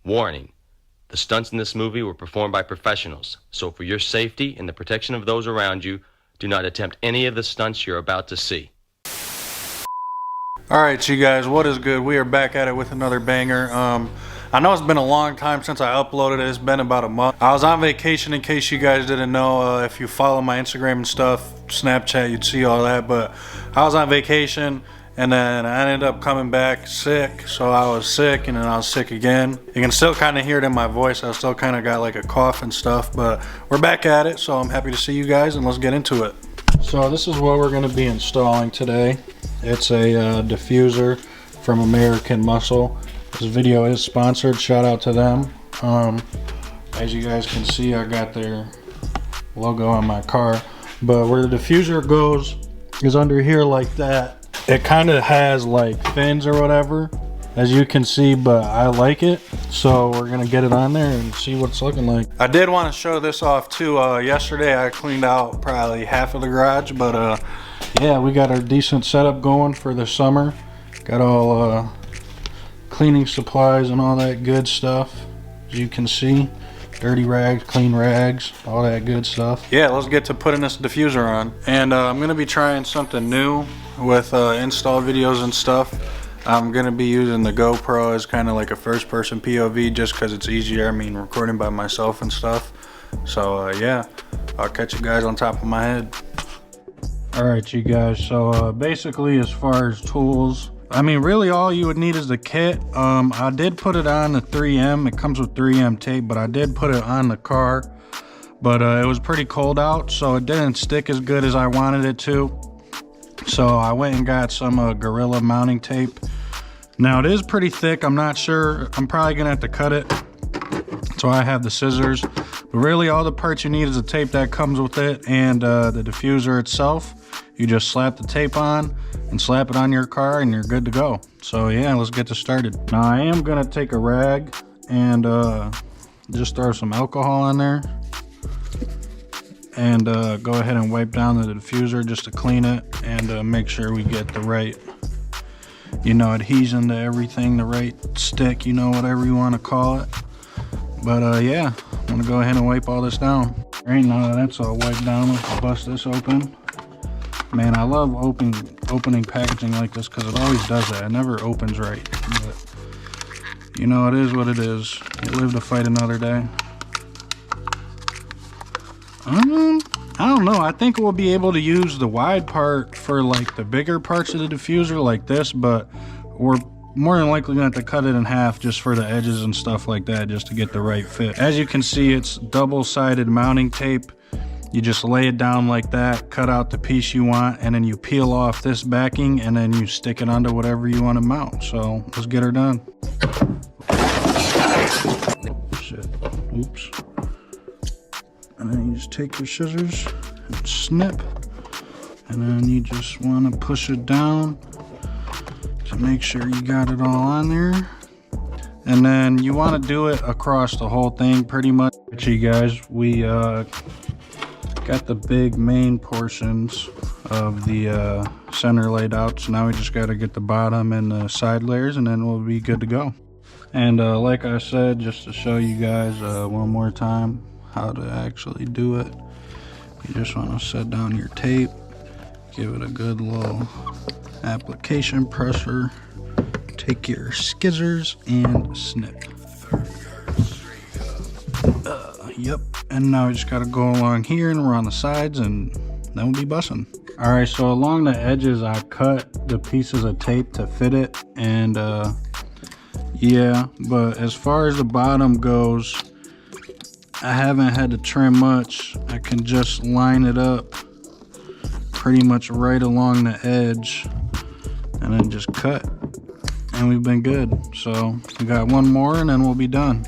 Warning: the stunts in this movie were performed by professionals, so for your safety and the protection of those around you, do not attempt any of the stunts you're about to see. Alright, you guys, what is good? We are back at it with another banger. I know it's been a long time since I uploaded it. It's been about a month. I was on vacation, in case you guys didn't know. If you follow my Instagram and stuff, Snapchat, you'd see all that. But I was on vacation, and then I ended up coming back sick. So I was sick, and then I was sick again. You can still kind of hear it in my voice. I still kind of got like a cough and stuff. But we're back at it, so I'm happy to see you guys, and let's get into it. So this is what we're going to be installing today. It's a diffuser from American Muscle. This video is sponsored. Shout out to them. As you guys can see, I got their logo on my car. But where the diffuser goes is under here like that. It kind of has like fins or whatever, as you can see, but I like it. So we're going to get it on there and see what it's looking like. I did want to show this off too. Yesterday I cleaned out probably half of the garage, but yeah, we got our decent setup going for the summer. Got all cleaning supplies and all that good stuff. As you can see, dirty rags, clean rags, all that good stuff. Yeah, let's get to putting this diffuser on. And I'm gonna be trying something new with install videos and stuff. I'm gonna be using the GoPro as kind of like a first-person POV, just because it's easier. I mean, recording by myself and stuff. So yeah, I'll catch you guys on top of my head. All right, you guys. So basically, as far as tools, I mean, really all you would need is the kit. I did put it on the 3M. It comes with 3M tape, but I did put it on the car. But it was pretty cold out, so it didn't stick as good as I wanted it to. So I went and got some Gorilla mounting tape. Now it is pretty thick. I'm not sure. I'm probably gonna have to cut it. So I have the scissors. But really all the parts you need is the tape that comes with it and the diffuser itself. You just slap the tape on and slap it on your car and you're good to go. So yeah, let's get this started. Now I am gonna take a rag and just throw some alcohol on there and go ahead and wipe down the diffuser just to clean it and make sure we get the right, you know, adhesion to everything, the right stick, you know, whatever you want to call it. But yeah, I'm gonna go ahead and wipe all this down. All right, now that that's all wiped down, let's bust this open. Man, I love opening packaging like this because it always does that. It never opens right. But, you know, it is what it is. You live to fight another day. I don't know. I think we'll be able to use the wide part for like the bigger parts of the diffuser like this, but we're more than likely going to have to cut it in half just for the edges and stuff like that, just to get the right fit. As you can see, it's double-sided mounting tape. You just lay it down like that, cut out the piece you want, and then you peel off this backing, and then you stick it onto whatever you want to mount. So let's get her done. Shit. Oops. And then you just take your scissors and snip, and then you just want to push it down to make sure you got it all on there. And then you want to do it across the whole thing pretty much. You guys, we got the big main portions of the center laid out, so now we just got to get the bottom and the side layers, and then we'll be good to go. And like I said, just to show you guys one more time how to actually do it, you just want to set down your tape, give it a good little application pressure, take your scissors and snip. Yep, and now we just got to go along here and around the sides, and then we'll be bussing. All right, so along the edges I cut the pieces of tape to fit it, and yeah, but as far as the bottom goes, I haven't had to trim much. I can just line it up pretty much right along the edge and then just cut, and we've been good. So we got one more and then we'll be done.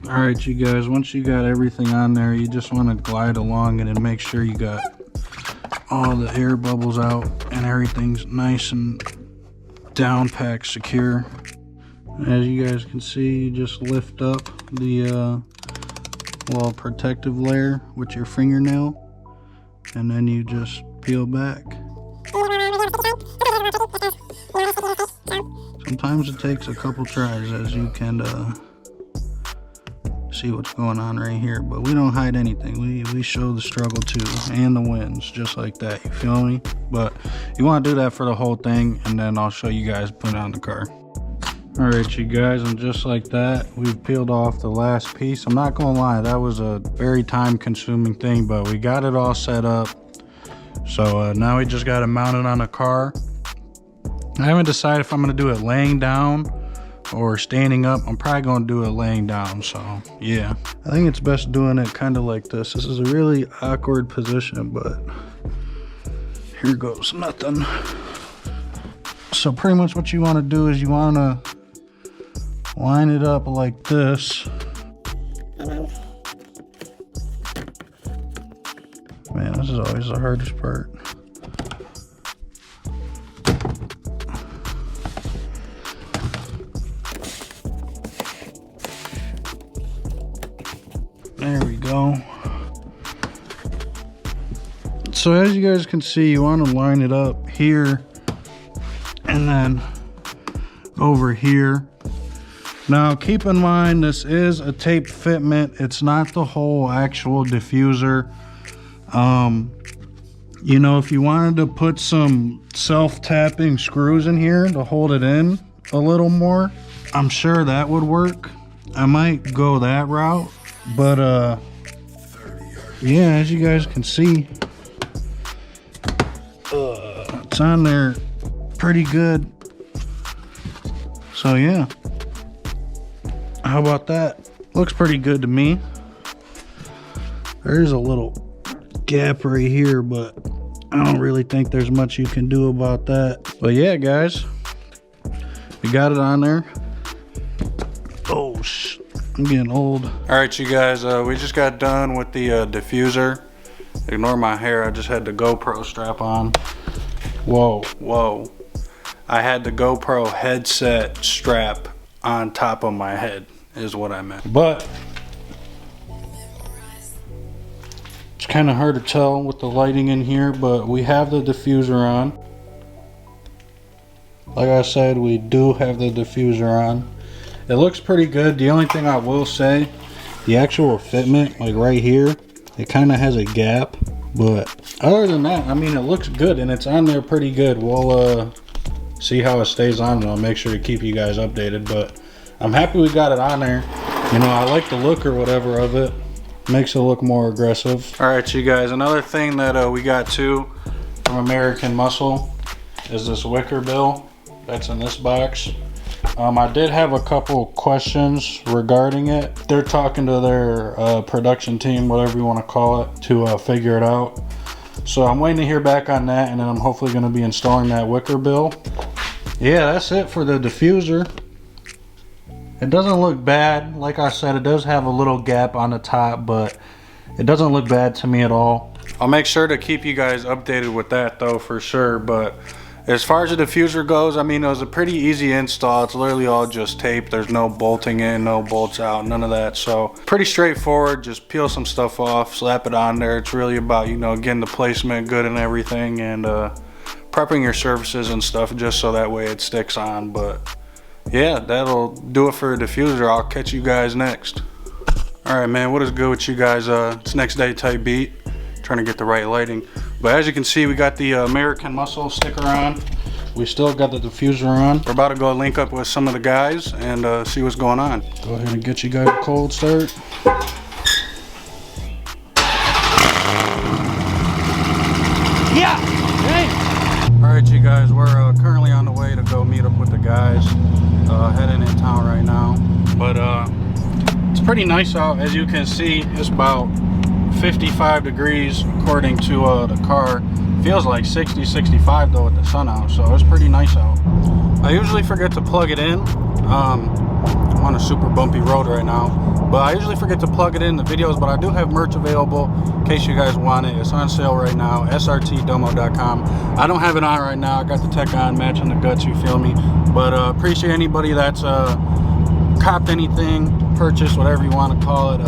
All right, you guys, once you got everything on there, you just want to glide along and then make sure you got all the air bubbles out and everything's nice and down packed secure. As you guys can see, you just lift up the little protective layer with your fingernail, and then you just peel back. Sometimes it takes a couple tries, as you can see what's going on right here, but we don't hide anything. We show the struggle too, and the wins, just like that, you feel me? But you want to do that for the whole thing, and then I'll show you guys put it on the car. All right, you guys, and just like that, we've peeled off the last piece. I'm not gonna lie, that was a very time-consuming thing, but we got it all set up. So now we just got it mounted on the car. I haven't decided if I'm gonna do it laying down or standing up. I'm probably gonna do it laying down, so yeah. I think it's best doing it kind of like this. This is a really awkward position, but here goes nothing. So pretty much what you wanna do is you wanna line it up like this. Man, this is always the hardest part. There we go. So as you guys can see, you want to line it up here and then over here. Now keep in mind, this is a tape fitment. It's not the whole actual diffuser. You know, if you wanted to put some self-tapping screws in here to hold it in a little more, I'm sure that would work. I might go that route. But yeah, as you guys can see, it's on there pretty good. So yeah, how about that? Looks pretty good to me. There's a little gap right here, but I don't really think there's much you can do about that. But yeah, guys, we got it on there. Oh shit, I'm getting old. All right, you guys, we just got done with the diffuser. Ignore my hair, I just had the GoPro strap on. Whoa. I had the GoPro headset strap on top of my head, is what I meant. But it's kind of hard to tell with the lighting in here, but we have the diffuser on. Like I said, we do have the diffuser on. It looks pretty good. The only thing I will say, the actual fitment, like right here, it kind of has a gap. But other than that, I mean, it looks good and it's on there pretty good. We'll see how it stays on, and I'll make sure to keep you guys updated. But I'm happy we got it on there. You know, I like the look or whatever of it. Makes it look more aggressive. All right, you guys, another thing that we got too from American Muscle is this wicker bill that's in this box. I did have a couple questions regarding it. They're talking to their production team, whatever you want to call it, to figure it out. So I'm waiting to hear back on that, and then I'm hopefully going to be installing that wicker bill. Yeah, that's it for the diffuser. It doesn't look bad. Like I said, it does have a little gap on the top, but it doesn't look bad to me at all. I'll make sure to keep you guys updated with that though, for sure. But as far as the diffuser goes, I mean, it was a pretty easy install. It's literally all just tape. There's no bolting in, no bolts out, none of that. So pretty straightforward. Just peel some stuff off, slap it on there. It's really about, you know, getting the placement good and everything, and prepping your surfaces and stuff just so that way it sticks on. But yeah, that'll do it for a diffuser. I'll catch you guys next. All right, man, what is good with you guys? It's next day type beat. Trying to get the right lighting. But as you can see, we got the American Muscle sticker on. We still got the diffuser on. We're about to go link up with some of the guys and see what's going on. Go ahead and get you guys a cold start. Yeah! Hey! Alright, you guys, we're currently on the way to go meet up with the guys. Heading in town right now. But it's pretty nice out. As you can see, it's about 55 degrees according to the car. Feels like 60, 65 though with the sun out, so it's pretty nice out. I usually forget to plug it in. I'm on a super bumpy road right now, but I usually forget to plug it in the videos. But I do have merch available in case you guys want it. It's on sale right now, srtdomo.com. I don't have it on right now. I got the tech on, matching the guts, you feel me? But appreciate anybody that's copped anything, purchased, whatever you want to call it.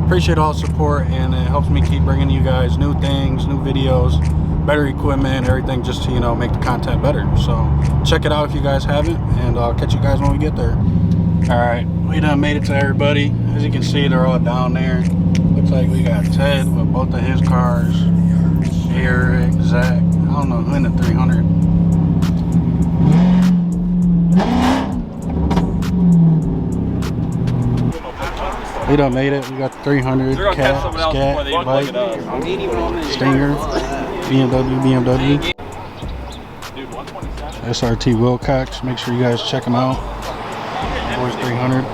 Appreciate all the support, and it helps me keep bringing you guys new things, new videos, better equipment, everything, just to, you know, make the content better. So check it out if you guys haven't, and I'll catch you guys when we get there. Alright, we done made it to everybody. As you can see, they're all down there. Looks like we got Ted with both of his cars. Eric, Zach, I don't know who in the 300. We done made it. We got the 300, Cat, Scat, Bike, Stinger, BMW. SRT Wilcox. Make sure you guys check them out. Boys 300.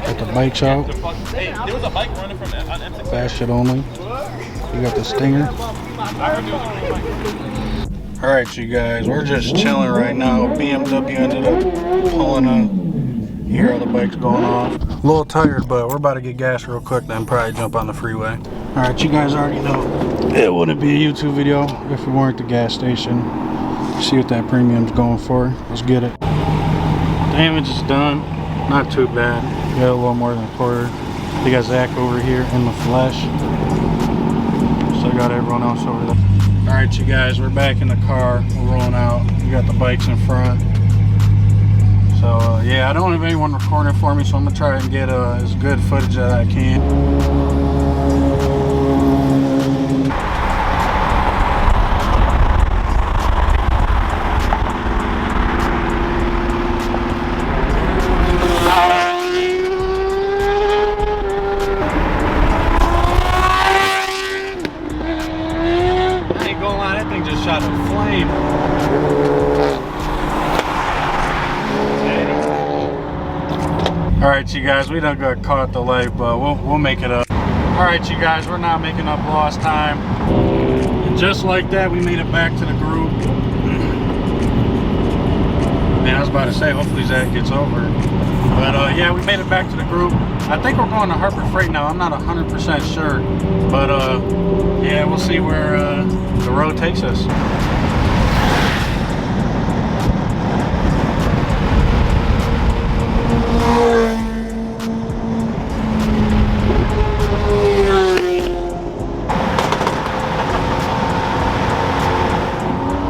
Got the bikes out. Fast shit only. You got the Stinger. Alright, you guys. We're just chilling right now. BMW ended up pulling up. You hear all the bikes going off. A little tired, but we're about to get gas real quick, then probably jump on the freeway. Alright, you guys already know it wouldn't be a YouTube video if we weren't at the gas station. See what that premium's going for. Let's get it. Damage is done. Not too bad. Got a little more than a quarter. We got Zach over here in the flesh. So I got everyone else over there. Alright, you guys, we're back in the car. We're rolling out. We got the bikes in front. So yeah, I don't have anyone recording for me, so I'm gonna try and get as good footage as I can. I ain't gonna lie, that thing just shot a flame. Alright, you guys, we done got caught delayed, but we'll make it up. Alright, you guys, we're not making up lost time. And just like that, we made it back to the group. Man, I was about to say, hopefully Zach gets over. But yeah, we made it back to the group. I think we're going to Harbor Freight now. I'm not 100% sure. But yeah, we'll see where the road takes us.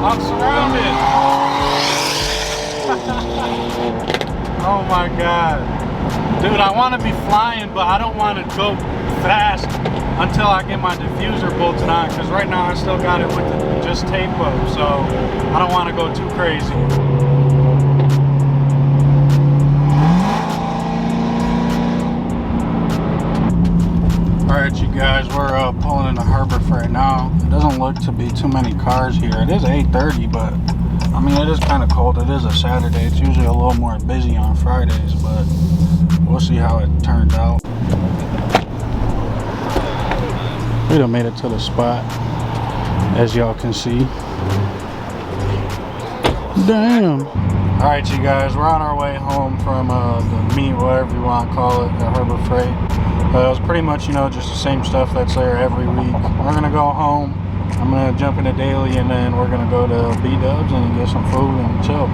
I'm surrounded. Oh my God. Dude, I want to be flying, but I don't want to go fast until I get my diffuser bolted on, because right now I still got it with the just tape up, so I don't want to go too crazy. Alright, you guys, we're pulling into Harbor Freight now. It doesn't look to be too many cars here. It is 8:30, but I mean, it is kind of cold. It is a Saturday. It's usually a little more busy on Fridays, but we'll see how it turns out. We done made it to the spot, as y'all can see. Damn. Alright, you guys, we're on our way home from the meet, whatever you want to call it, at Harbor Freight. It was pretty much, you know, just the same stuff that's there every week. We're going to go home. I'm going to jump into daily, and then we're going to go to B-Dubs and get some food and chill.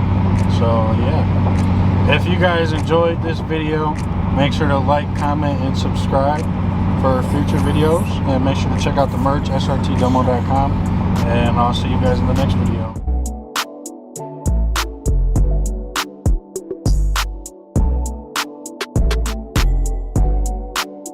So, yeah. If you guys enjoyed this video, make sure to like, comment, and subscribe for future videos. And make sure to check out the merch, srtdomo.com. And I'll see you guys in the next video.